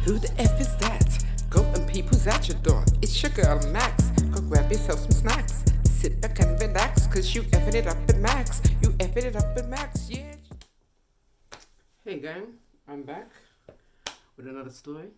Who the F is that? Go and peep who's at your door. It's your girl Max. Go grab yourself some snacks. Sit back and relax, cause you effing it up at Max. You effing it up at Max, yeah. Hey gang, I'm back with another story.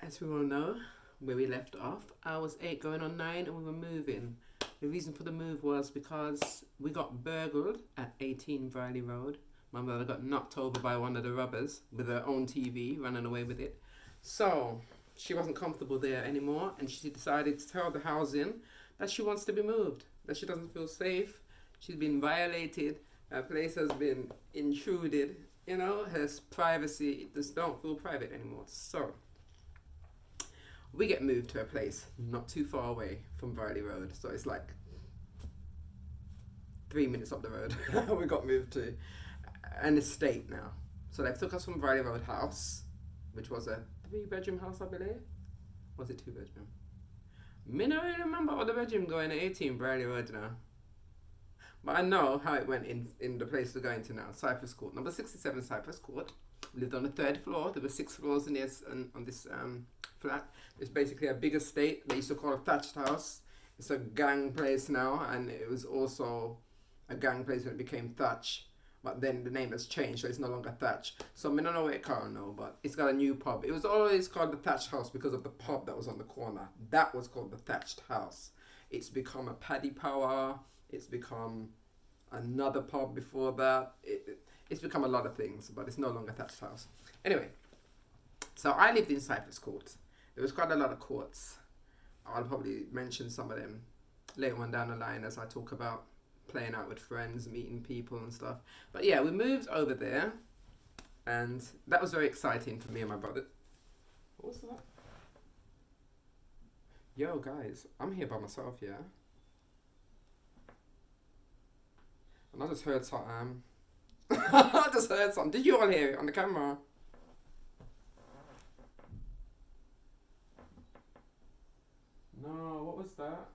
As we all know, where we left off, I was 8 going on 9 and we were moving. The reason for the move was because we got burgled at 18 Briley Road. My mother got knocked over by one of the robbers with her own TV, running away with it. So she wasn't comfortable there anymore, and she decided to tell the housing that she wants to be moved, that she doesn't feel safe. She's been violated. Her place has been intruded. You know, her privacy just don't feel private anymore. So we get moved to a place not too far away from Briley Road. So it's like 3 minutes up the road. We got moved to an estate now. So they took us from Briley Road house, which was a 3-bedroom house, I believe. Was it 2-bedroom? Me not really remember all the bedroom going at 18 Briley Road now. But I know how it went in the place we're going to now, Cypress Court. Number 67 Cypress Court. We lived on the 3rd floor. There were 6 floors in this, on this flat. It's basically a big estate. They used to call it a thatched house. It's a gang place now, and it was also a gang place when it became Thatch. But then the name has changed, so it's no longer Thatch. So I don't know what it called now, but it's got a new pub. It was always called the Thatched House because of the pub that was on the corner. That was called the Thatched House. It's become a Paddy Power. It's become another pub before that. It's become a lot of things, but it's no longer Thatched House. Anyway, so I lived in Cypress Court. There was quite a lot of courts. I'll probably mention some of them later on down the line as I talk about playing out with friends, meeting people and stuff. But yeah, we moved over there, and that was very exciting for me and my brother. What was that? Yo guys, I'm here by myself, yeah? And I just heard something. I just heard something. Did you all hear it on the camera? No, what was that?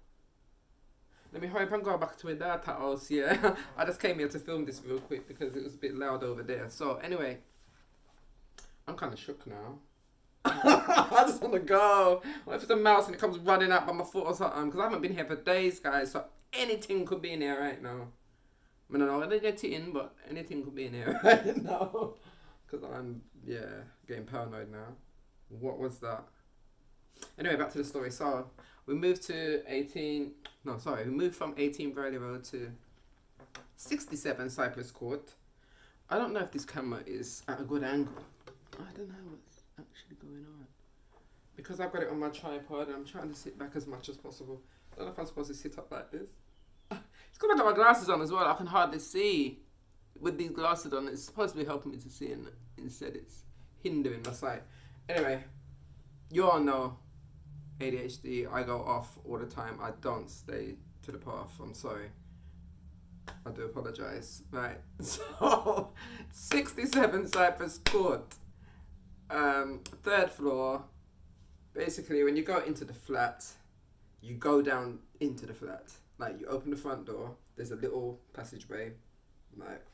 Let me hurry up and go back to my dad's house, yeah. I just came here to film this real quick because it was a bit loud over there. So anyway, I'm kind of shook now. I just want to go. What if it's a mouse and it comes running up by my foot or something? Because I haven't been here for days, guys. So anything could be in here right now. I don't know when they get it in, but anything could be in here right now. Because I'm, getting paranoid now. What was that? Anyway, back to the story. So we moved we moved from 18 Briley Road to 67 Cypress Court. I don't know if this camera is at a good angle. I don't know what's actually going on. Because I've got it on my tripod and I'm trying to sit back as much as possible. I don't know if I'm supposed to sit up like this. It's because I got my glasses on as well. I can hardly see with these glasses on. It's supposed to be helping me to see, and instead it's hindering my sight. Anyway, you all know ADHD. I go off all the time. I don't stay to the path. I'm sorry. I do apologize. Right. So, 67 Cypress Court. 3rd floor. Basically, when you go into the flat, you go down into the flat. Like, you open the front door, there's a little passageway. Like,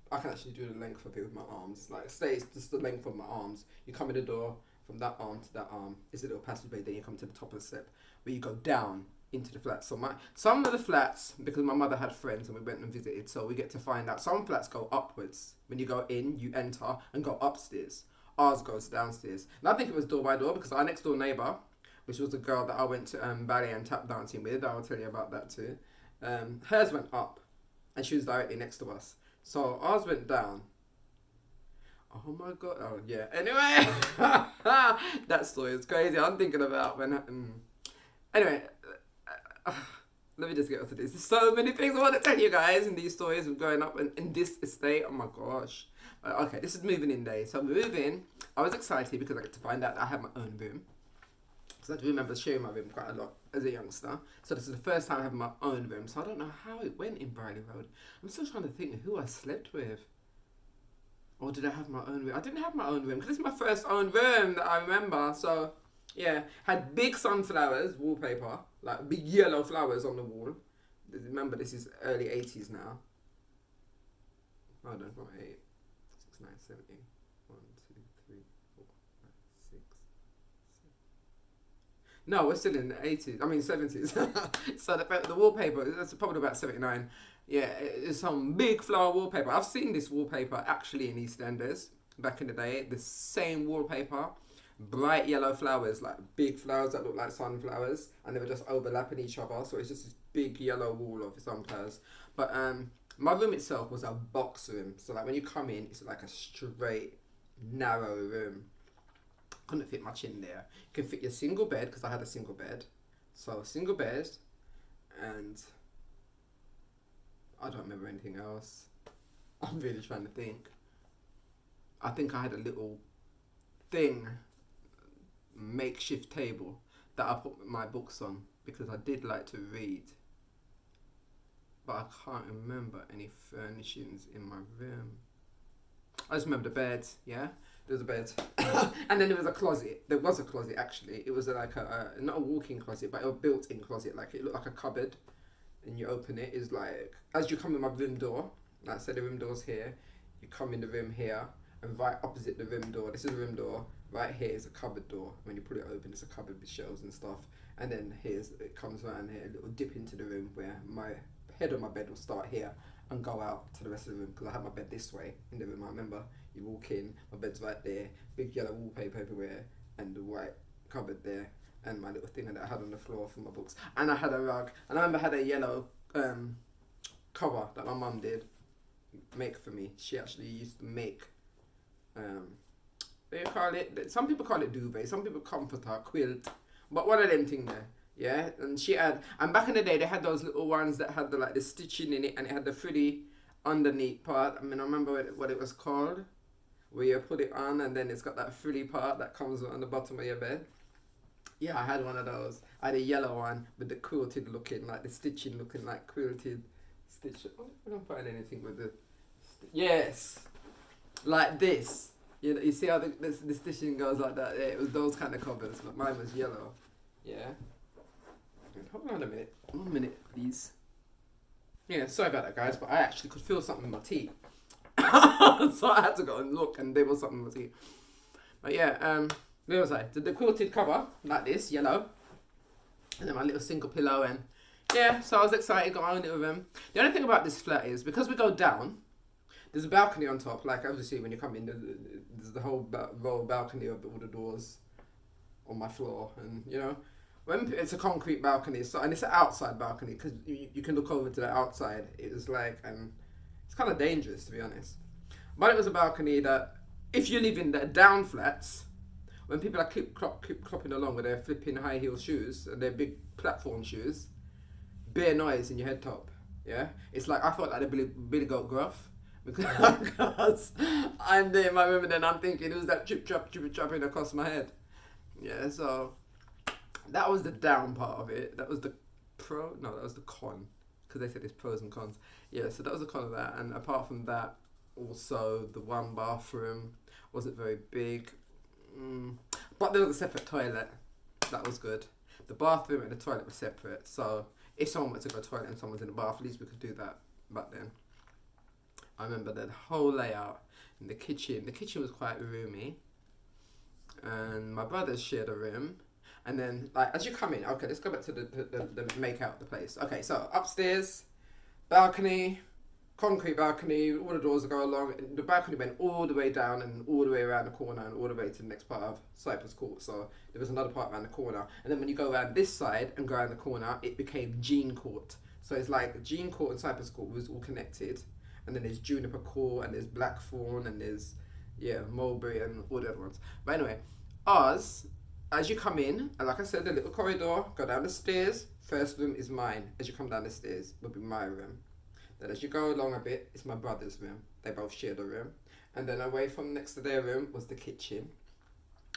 I can actually do the length of it with my arms. Like, say it's just the length of my arms. You come in the door, from that arm to that arm, is a little passageway, then you come to the top of the step, where you go down into the flats. So some of the flats, because my mother had friends and we went and visited, so we get to find out, some flats go upwards. When you go in, you enter and go upstairs. Ours goes downstairs. And I think it was door by door, because our next door neighbour, which was the girl that I went to ballet and tap dancing with. I'll tell you about that too. Hers went up, and she was directly next to us. So ours went down. Oh my god! Oh yeah. Anyway, that story is crazy. I'm thinking about when. Anyway, let me just get off to this. There's so many things I want to tell you guys in these stories of growing up in this estate. Oh my gosh. Okay, this is moving in day. So moving, I was excited because I get to find out that I have my own room. Because I do remember sharing my room quite a lot as a youngster. So this is the first time I have my own room. So I don't know how it went in Briley Road. I'm still trying to think of who I slept with. Or did I have my own room? I didn't have my own room because this is my first own room that I remember. So yeah, had big sunflowers, wallpaper, like big yellow flowers on the wall. Remember, this is early 80s now. Hold on, 8, 6, 9, 7, 8, 1, 2, No, we're still in the 80s. I mean 70s. So the wallpaper, that's probably about 79. Yeah, it's some big flower wallpaper. I've seen this wallpaper actually in EastEnders back in the day. The same wallpaper, bright yellow flowers, like big flowers that look like sunflowers, and they were just overlapping each other. So it's just this big yellow wall of sunflowers. But my room itself was a box room. So like when you come in, it's like a straight, narrow room. Couldn't fit much in there. You can fit your single bed, because I had a single bed. So single bed, and I don't remember anything else. I'm really trying to think. I think I had a little thing, makeshift table, that I put my books on, because I did like to read. But I can't remember any furnishings in my room. I just remember the bed, yeah? There was a bed. And then there was a closet. There was a closet, actually. It was like not a walk-in closet, but a built-in closet. Like, it looked like a cupboard. And you open it, it's like, as you come in my room door, like say the room door's here, you come in the room here, and right opposite the room door, this is the room door, right here is a cupboard door. When you put it open, it's a cupboard with shelves and stuff. And then it comes around here, a little dip into the room where my head of my bed will start here and go out to the rest of the room, because I had my bed this way in the room. I remember you walk in, my bed's right there, big yellow wallpaper everywhere, and the white cupboard there, and my little thing that I had on the floor for my books. And I had a rug, and I remember I had a yellow cover that my mum did make for me. She actually used to make, they call it, some people call it duvet, some people comforter, quilt, but one of them thing there. Yeah, and she had, and back in the day they had those little ones that had the stitching in it, and it had the frilly underneath part. I mean, I remember what it was called, where you put it on and then it's got that frilly part that comes on the bottom of your bed. Yeah, I had one of those. I had a yellow one with the quilted looking, like the stitching looking like quilted stitch. Oh, I don't find anything with the, yes, like this. You know, you see how the stitching goes like that? Yeah, it was those kind of covers, but mine was yellow. Yeah. Hold on a minute. 1 minute, please. Yeah, sorry about that, guys, but I actually could feel something in my teeth. So I had to go and look, and there was something in my teeth. But yeah, where was I? The quilted cover, like this, yellow. And then my little single pillow, and yeah, so I was excited, got my own little room. The only thing about this flat is, because we go down, there's a balcony on top. Like, obviously, when you come in, there's the whole row of balcony of all the doors on my floor, and, you know, when it's a concrete balcony, so, and it's an outside balcony, because you can look over to the outside. It was like, and it's kind of dangerous, to be honest. But it was a balcony that, if you live in the down flats, when people are keep clopping along with their flipping high heel shoes and their big platform shoes, bare noise in your head top. Yeah, it's like, I felt like the Billy Goat Gruff, because I'm there in my room and then I'm thinking, who's that chip chopping across my head? Yeah, so that was the down part of it. That was the that was the con, because they said there's pros and cons. Yeah, so that was the con of that. And apart from that, also the one bathroom wasn't very big, but there was a separate toilet. That was good. The bathroom and the toilet were separate, so if someone went to go to the toilet and someone's in the bath, at least we could do that back then. I remember the whole layout. In the kitchen was quite roomy, and my brothers shared a room. And then, like, as you come in, okay, let's go back to the make out of the place. Okay, so upstairs, balcony, concrete balcony, all the doors that go along. The balcony went all the way down and all the way around the corner and all the way to the next part of Cypress Court. So there was another part around the corner. And then when you go around this side and go around the corner, it became Jean Court. So it's like Jean Court and Cypress Court was all connected. And then there's Juniper Court and there's Blackthorn and there's, yeah, Mulberry and all the other ones. But anyway, ours, as you come in, and like I said, the little corridor, go down the stairs, first room is mine. As you come down the stairs, will be my room. Then as you go along a bit, it's my brother's room. They both shared a room. And then away from next to their room was the kitchen.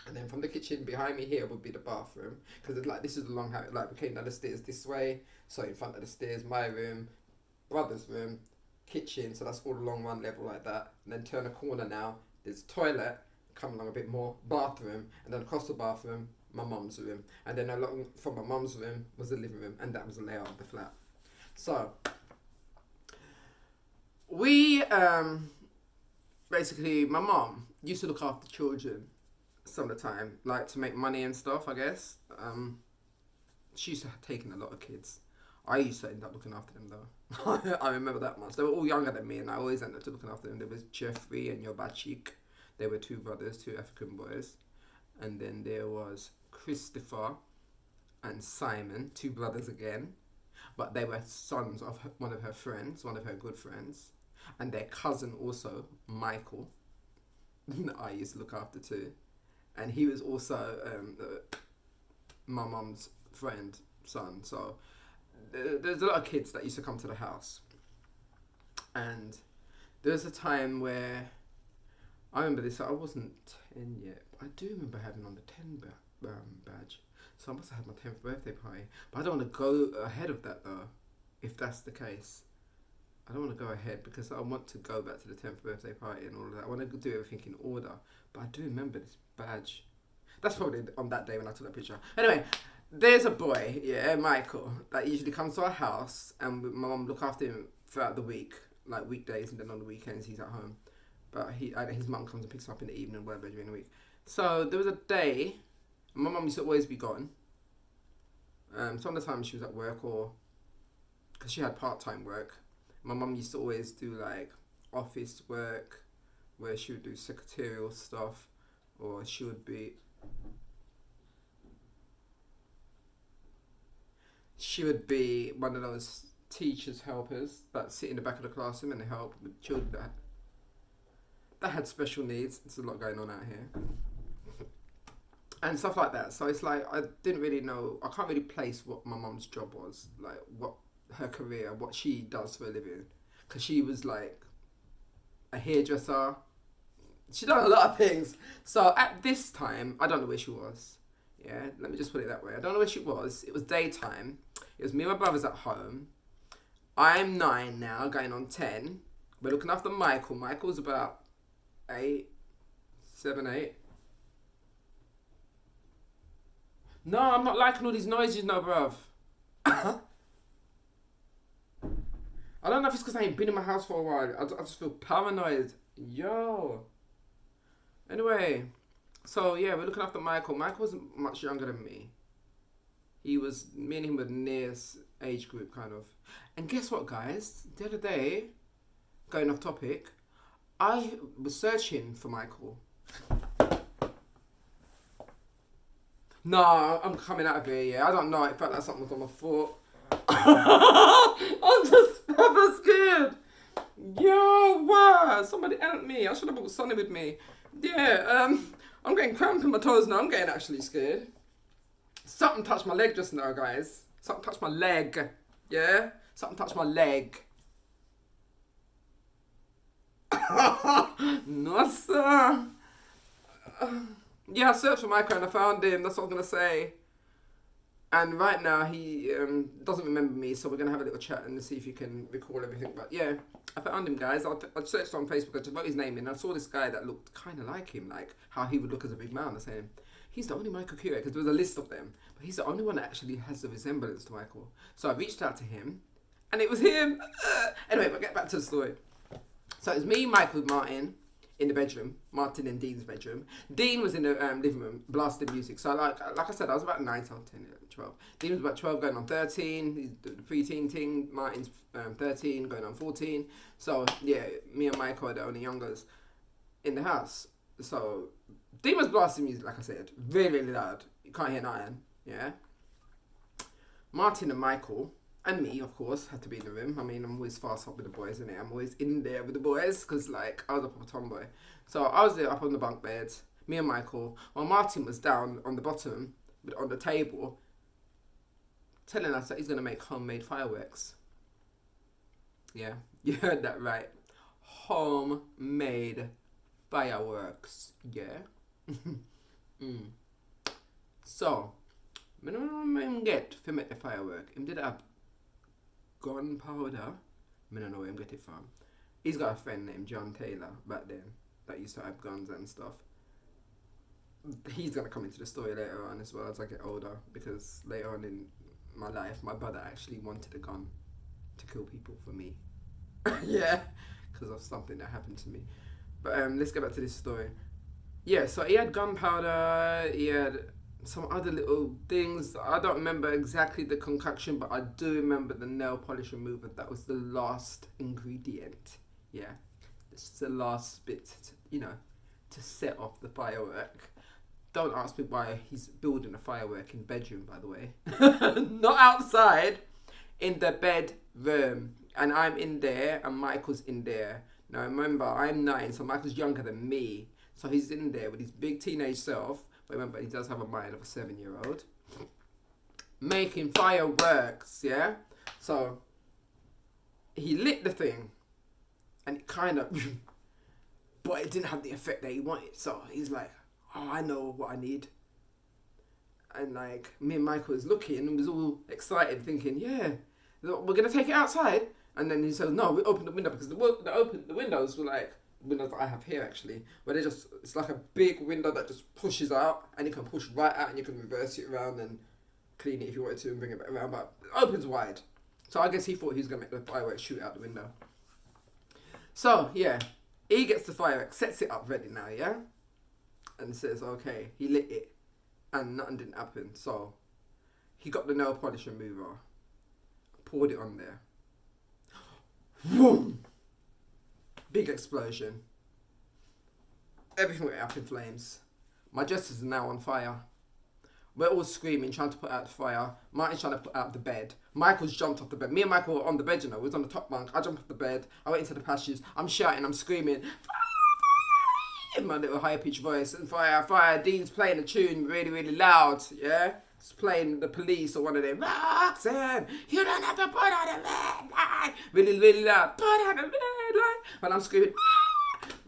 And then from the kitchen behind me here would be the bathroom. Because like, this is the long house, like we came down the stairs this way. So in front of the stairs, my room, brother's room, kitchen. So that's all along one level like that. And then turn a corner now, there's toilet, come along a bit more, bathroom, and then across the bathroom, my mum's room. And then along from my mum's room was the living room, and that was the layout of the flat. So we, basically, my mum used to look after children some of the time, like to make money and stuff, I guess. she used to take in a lot of kids. I used to end up looking after them though. I remember that much. They were all younger than me, and I always ended up looking after them. There was Jeffrey and Yobachik. They were two brothers, two African boys. And then there was Christopher and Simon, two brothers again. But they were sons of one of her friends, one of her good friends. And their cousin also, Michael, I used to look after too. And he was also my mum's friend, son. So there's a lot of kids that used to come to the house. And there was a time where, I remember this, I wasn't 10 yet, but I do remember having on the 10 badge. So I must have had my 10th birthday party. But I don't want to go ahead of that though, if that's the case. I don't want to go ahead because I want to go back to the 10th birthday party and all of that. I want to do everything in order. But I do remember this badge. That's probably on that day when I took that picture. Anyway, there's a boy, yeah, Michael, that usually comes to our house and my mum look after him throughout the week, like weekdays, and then on the weekends he's at home. But his mum comes and picks him up in the evening, whatever, during the week. So there was a day, my mum used to always be gone. Some of the time she was at work, or because she had part-time work. My mum used to always do like office work, where she would do secretarial stuff, or she would be one of those teachers' helpers that sit in the back of the classroom and they help with children that had special needs. There's a lot going on out here. And stuff like that. So it's like, I didn't really know, I can't really place what my mum's job was, like what her career, what she does for a living. Because she was like a hairdresser. She done a lot of things. So at this time, I don't know where she was. Yeah, let me just put it that way. I don't know where she was. It was daytime. It was me and my brothers at home. I'm 9 now, going on 10. We're looking after Michael. Michael's about 7, 8. No, I'm not liking all these noises, no, bruv. I don't know if it's because I ain't been in my house for a while. I just feel paranoid. Yo. Anyway, so yeah, we're looking after Michael. Michael was much younger than me. Me and him were near age group, kind of. And guess what, guys? The other day, going off topic, I was searching for Michael. No, I'm coming out of here, yeah. I don't know, it felt like something was on my foot. I'm just proper scared. Yo, wow, somebody help me. I should have brought Sonny with me. Yeah, I'm getting cramp in my toes now. I'm getting actually scared. Something touched my leg just now, guys. Something touched my leg. Yeah? Something touched my leg. Nossa. Yeah, I searched for Michael and I found him. That's what I'm going to say. And right now he doesn't remember me, so we're going to have a little chat and see if he can recall everything. But yeah, I found him, guys. I searched on Facebook. I just wrote his name in. I saw this guy that looked kind of like him, like how he would look as a big man. I was saying, he's the only Michael Cure, because there was a list of them. But he's the only one that actually has a resemblance to Michael. So I reached out to him, and it was him. Anyway, we'll get back to the story. So it was me, Michael, Martin, in the bedroom. Martin in Dean's bedroom. Dean was in the living room, blasting music. So like I said, I was about 9, 10, 12. Dean was about 12, going on 13. He's the preteen thing. Martin's 13, going on 14. So yeah, me and Michael are the only youngers in the house. So Dean was blasting music, like I said, really, really loud. You can't hear nothing, yeah? Martin and Michael, and me, of course, had to be in the room. I mean, I'm always fast up with the boys, innit? I'm always in there with the boys, because, like, I was a proper tomboy. So I was there up on the bunk bed, me and Michael, while Martin was down on the bottom, on the table, telling us that he's going to make homemade fireworks. Yeah, you heard that right. Homemade fireworks, yeah? So, I don't get to make the firework. Him did have gunpowder. I don't know where him get it from. He's got a friend named John Taylor back then that used to have guns and stuff. He's going to come into the story later on as well as I get older, because later on in my life, my brother actually wanted a gun to kill people for me. Yeah, because of something that happened to me. But let's get back to this story. Yeah, so he had gunpowder, he had some other little things. I don't remember exactly the concoction, but I do remember the nail polish remover. That was the last ingredient. Yeah, this is the last bit, to set off the firework. Don't ask me why he's building a firework in bedroom, by the way. Not outside, in the bedroom. And I'm in there, and Michael's in there. Now remember, I'm 9, so Michael's younger than me. So he's in there with his big teenage self. But remember, he does have a mind of a 7-year-old. Making fireworks, yeah? So, he lit the thing. And it kind of... but it didn't have the effect that he wanted. So, he's like, oh, I know what I need. And like, me and Michael was looking and was all excited, thinking, yeah, we're going to take it outside. And then he said, no, we opened the window, because the windows were like, windows that I have here actually, where it's like a big window that just pushes out, and you can push right out and you can reverse it around and clean it if you wanted to and bring it back around, but it opens wide. So I guess he thought he was going to make the fireworks shoot out the window. So yeah, he gets the fireworks, sets it up ready now, yeah? And says, okay, he lit it and nothing didn't happen. So he got the nail polish remover, poured it on there. Boom! Big explosion. Everything went up in flames. My dressers are now on fire. We're all screaming, trying to put out the fire. Martin's trying to put out the bed. Michael's jumped off the bed. Me and Michael were on the bed, we was on the top bunk. I jumped off the bed. I went into the passage. I'm shouting, I'm screaming, fire, fire! In my little high-pitched voice. And fire, fire. Dean's playing a tune really, really loud, yeah? It's playing The Police or one of them. Roxanne, you don't have to put on the red light. Really, really loud. Put on the red light. But I'm screaming.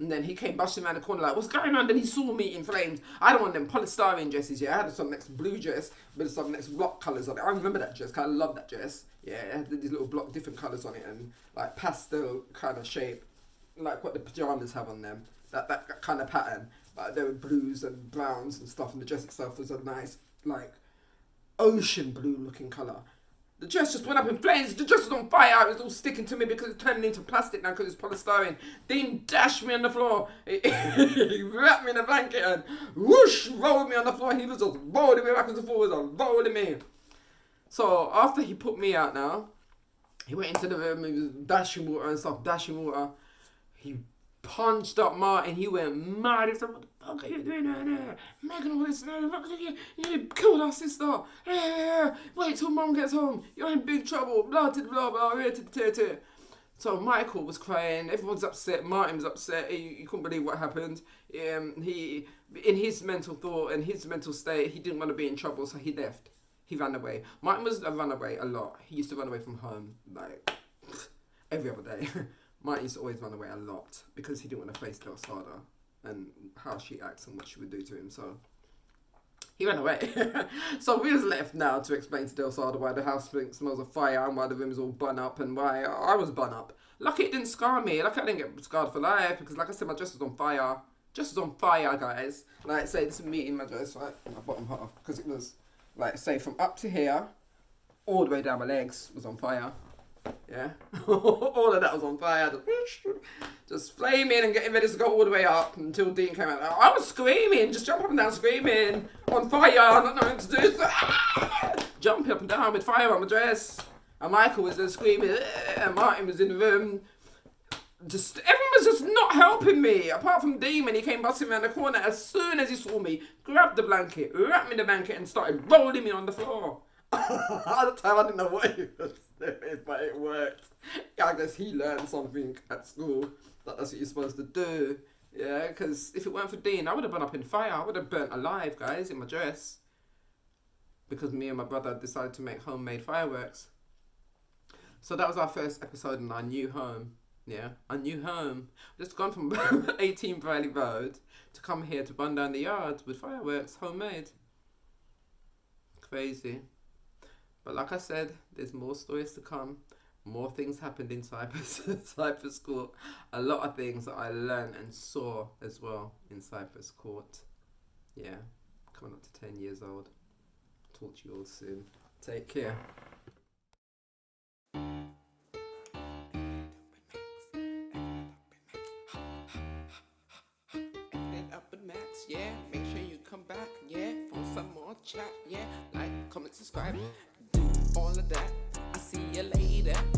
And then he came busting around the corner like, what's going on? Then he saw me in flames. I had one of them polystyrene dresses, yeah. I had some next blue dress with some next block colours on it. I remember that dress, because I love that dress. Yeah, it had these little block, different colours on it, and like pastel kind of shape, like what the pyjamas have on them. That kind of pattern. But there were blues and browns and stuff, and the dress itself was a nice, like, ocean blue looking colour. The dress just went up in flames. The dress was on fire. It was all sticking to me because it's turning into plastic now because it's polystyrene. Dean dashed me on the floor. He wrapped me in a blanket and whoosh, rolled me on the floor. He was just rolling me backwards and forwards and rolling me. So after he put me out now, he went into the room. He was dashing water and stuff, dashing water. He punched up Martin. He went mad. He said, what the fuck are you doing out there? Making all this noise. You killed our sister. Wait till mum gets home. You're in big trouble. Blah, blah, blah. So Michael was crying. Everyone's upset. Martin was upset. He couldn't believe what happened. He, in his mental thought and his mental state, he didn't want to be in trouble, so he left. He ran away. Martin was a runaway a lot. He used to run away from home, like, every other day. Martin used to always run away a lot because he didn't want to face Del Sada and how she acts and what she would do to him. So he ran away. So we was left now to explain to Del Sada why the house smells of fire and why the room is all bun up and why I was bun up. Lucky it didn't scar me. Lucky I didn't get scarred for life because, like I said, my dress was on fire. Dress was on fire, guys. Like, say, this is me in my dress, right? My bottom half. Because it was, like, say, from up to here, all the way down my legs was on fire. Yeah, all of that was on fire, just flaming and getting ready to go all the way up until Dean came out. I was screaming, just jumping up and down, screaming, on fire, not knowing what to do. Jumping up and down with fire on my dress. And Michael was there screaming, and Martin was in the room. Just everyone was just not helping me, apart from Dean when he came busting around the corner. As soon as he saw me, grabbed the blanket, wrapped me in the blanket, and started rolling me on the floor. At the time, I didn't know what he was doing, but it worked. I guess he learned something at school, that's what you're supposed to do. Yeah, because if it weren't for Dean, I would have been up in fire. I would have burnt alive, guys, in my dress. Because me and my brother decided to make homemade fireworks. So that was our first episode in our new home. Yeah, our new home. Just gone from 18 Briley Road to come here to burn down the yard with fireworks, homemade. Crazy. But like I said, there's more stories to come. More things happened in Cyprus Court. A lot of things that I learned and saw as well in Cyprus Court. Yeah, coming up to 10 years old. Talk to you all soon. Take care. Yeah, make sure you come back, yeah, for some more chat, yeah. Like, comment, subscribe, do all of that. I see you later.